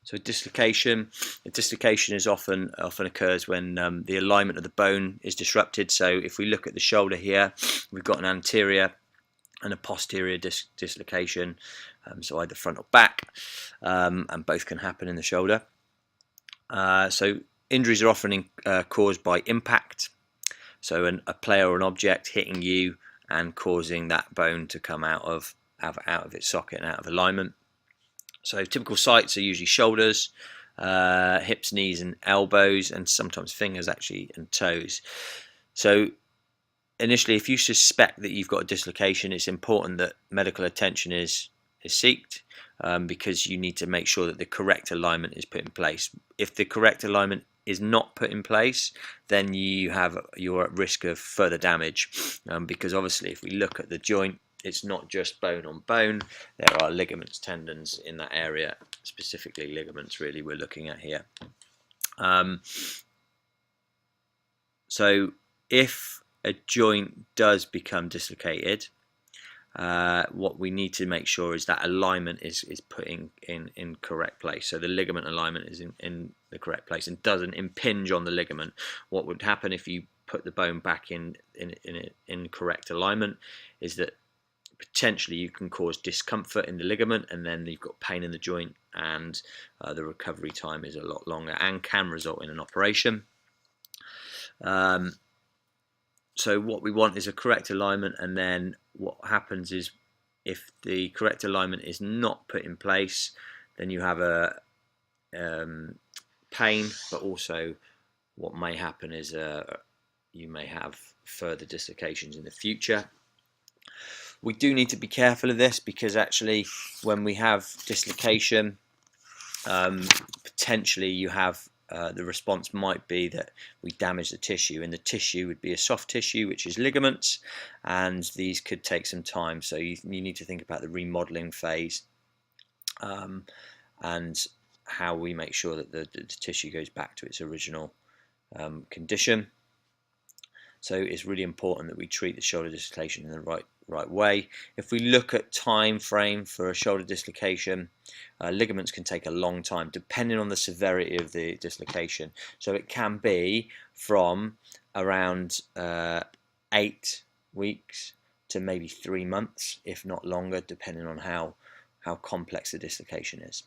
So dislocation is often occurs when the alignment of the bone is disrupted. So if we look at the shoulder here, we've got an anterior and a posterior dislocation, so either front or back, and both can happen in the shoulder. So injuries are often caused by impact, so a player or an object hitting you and causing that bone to come out of its socket and out of alignment. So typical sites are usually shoulders, hips, knees and elbows, and sometimes fingers actually and toes. So initially, if you suspect that you've got a dislocation, it's important that medical attention is sought, because you need to make sure that the correct alignment is put in place. If the correct alignment is not put in place, then you're at risk of further damage, because obviously if we look at the joint, it's not just bone on bone. There are ligaments, tendons in that area, specifically ligaments really we're looking at here. So if a joint does become dislocated, what we need to make sure is that alignment is put in correct place. So the ligament alignment is in the correct place and doesn't impinge on the ligament. What would happen if you put the bone back in correct alignment is that potentially you can cause discomfort in the ligament, and then you've got pain in the joint, and the recovery time is a lot longer and can result in an operation. So what we want is a correct alignment, and then what happens is if the correct alignment is not put in place, then you have a pain, but also what may happen is you may have further dislocations in the future. We do need to be careful of this, because actually when we have dislocation, potentially you have the response might be that we damage the tissue, and the tissue would be a soft tissue, which is ligaments, and these could take some time. So you need to think about the remodeling phase, and how we make sure that the tissue goes back to its original condition. So it's really important that we treat the shoulder dislocation in the right way. If we look at time frame for a shoulder dislocation, ligaments can take a long time depending on the severity of the dislocation. So it can be from around 8 weeks to maybe 3 months, if not longer, depending on how complex the dislocation is.